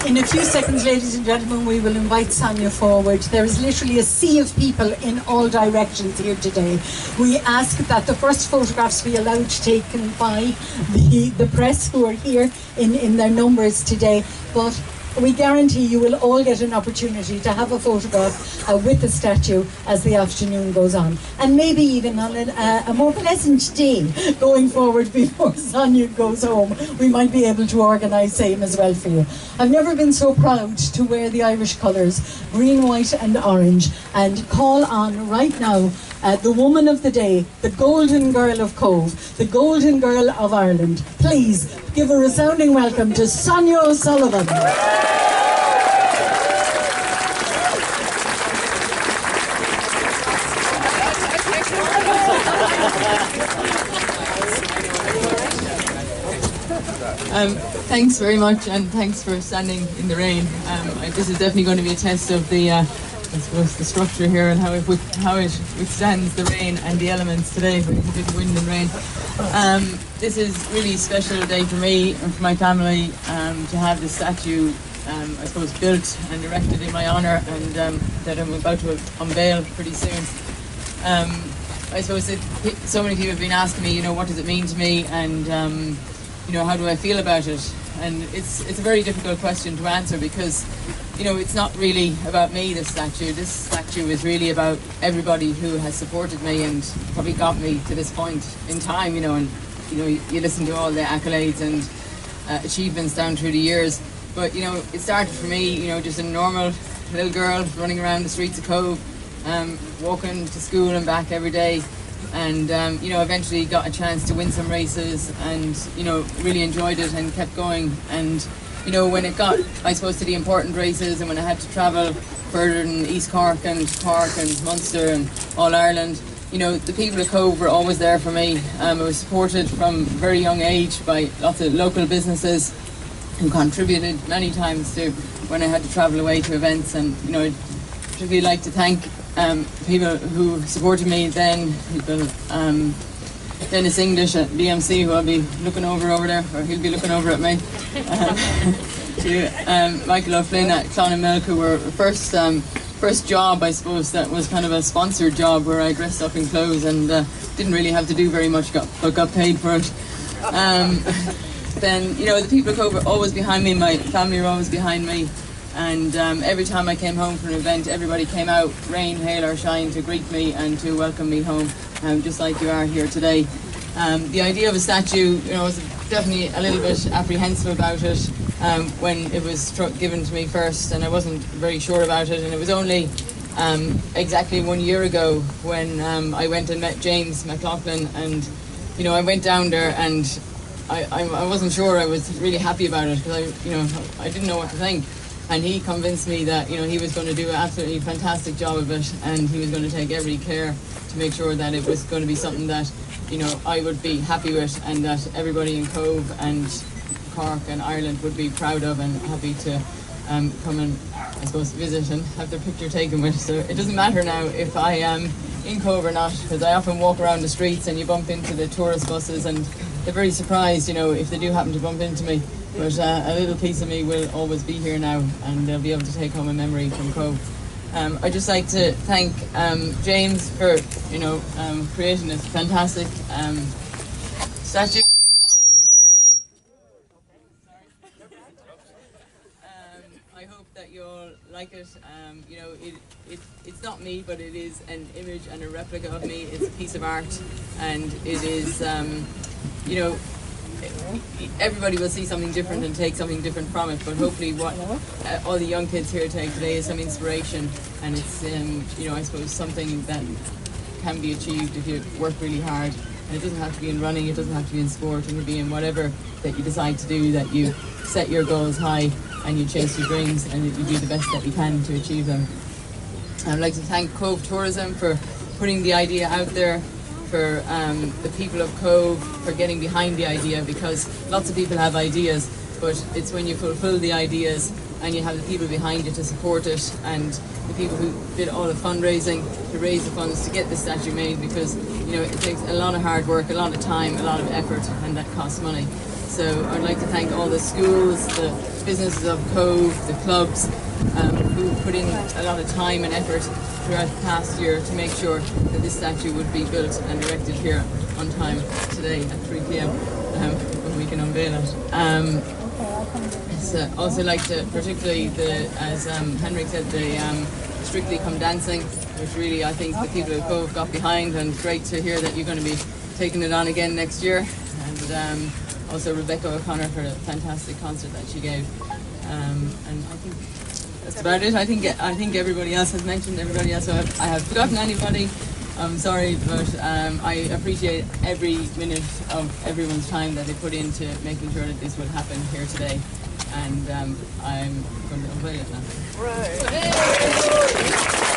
In a few seconds, ladies and gentlemen, we will invite Sonia forward. There is literally a sea of people in all directions here today. We ask that the first photographs be allowed taken by the press who are here in their numbers today. But we guarantee you will all get an opportunity to have a photograph with the statue as the afternoon goes on. And maybe even on a more pleasant day going forward before Sonia goes home, we might be able to organise same as well for you. I've never been so proud to wear the Irish colours, green, white and orange, and call on right now the woman of the day, the golden girl of Cobh, the golden girl of Ireland. Please give a resounding welcome to Sonia O'Sullivan. Thanks very much, and thanks for standing in the rain. This is definitely going to be a test of the, I suppose, the structure here and how it withstands the rain and the elements today with a bit of wind and rain. This is really a special day for me and for my family to have this statue, I suppose, built and erected in my honour, and that I'm about to unveil pretty soon. I suppose that so many people have been asking me, you know, what does it mean to me, and you know, how do I feel about it? And it's a very difficult question to answer because, you know, it's not really about me, this statue. This statue is really about everybody who has supported me and probably got me to this point in time, you know, and, you know, you listen to all the accolades and achievements down through the years. But, you know, it started for me, you know, just a normal little girl running around the streets of Cobh, walking to school and back every day. And you know, eventually got a chance to win some races, and you know, really enjoyed it and kept going. And you know, when it got, I suppose, to the important races, and when I had to travel further than East Cork and Munster and All Ireland, you know, the people of Cobh were always there for me. I was supported from a very young age by lots of local businesses who contributed many times to when I had to travel away to events. And you know, I'd particularly like to thank people who supported me then, people, Dennis English at BMC, who I'll be looking over there, or he'll be looking over at me, to Michael O'Flynn at Clonmilk, who were first job, I suppose, that was kind of a sponsored job where I dressed up in clothes and didn't really have to do very much, but got paid for it. Then, you know, the people of Cobh were always behind me, my family were always behind me. And every time I came home from an event, everybody came out, rain, hail or shine, to greet me and to welcome me home, just like you are here today. The idea of a statue, you know, I was definitely a little bit apprehensive about it when it was given to me first, and I wasn't very sure about it. And it was only exactly 1 year ago when I went and met James McLoughlin, and you know, I went down there and I wasn't sure I was really happy about it, because I didn't know what to think. And he convinced me that, you know, he was going to do an absolutely fantastic job of it, and he was going to take every care to make sure that it was going to be something that, you know, I would be happy with, and that everybody in Cobh and Cork and Ireland would be proud of and happy to come and, I suppose, visit and have their picture taken with. So it doesn't matter now if I am in Cobh or not, because I often walk around the streets and you bump into the tourist buses and they're very surprised, you know, if they do happen to bump into me. But a little piece of me will always be here now, and they'll be able to take home a memory from Cobh. I'd just like to thank James for, you know, creating this fantastic statue. I hope that you'll like it. You know, it's not me, but it is an image and a replica of me. It's a piece of art, and it is, you know, everybody will see something different and take something different from it, but hopefully what all the young kids here take today is some inspiration, and it's you know, I suppose something that can be achieved if you work really hard. And it doesn't have to be in running, it doesn't have to be in sport, it can be in whatever that you decide to do, that you set your goals high and you chase your dreams and you do the best that you can to achieve them. I'd like to thank Cobh Tourism for putting the idea out there, for the people of Cobh for getting behind the idea, because lots of people have ideas, but it's when you fulfill the ideas and you have the people behind you to support it, and the people who did all the fundraising to raise the funds to get the statue made, because you know, it takes a lot of hard work, a lot of time, a lot of effort, and that costs money. So I'd like to thank all the schools, the businesses of Cobh, the clubs, who put in a lot of time and effort throughout the past year to make sure that this statue would be built and erected here on time today at 3 p.m. When we can unveil it. So also like to particularly as Henrik said, the Strictly Come Dancing, which really I think the people of Cobh got behind, and great to hear that you're going to be taking it on again next year. And also Rebecca O'Connor for a fantastic concert that she gave. And I think that's about it. I think everybody else has mentioned everybody else. So I have forgotten anybody. I'm sorry, but I appreciate every minute of everyone's time that they put into making sure that this would happen here today. And I'm going to unveil it now. Right.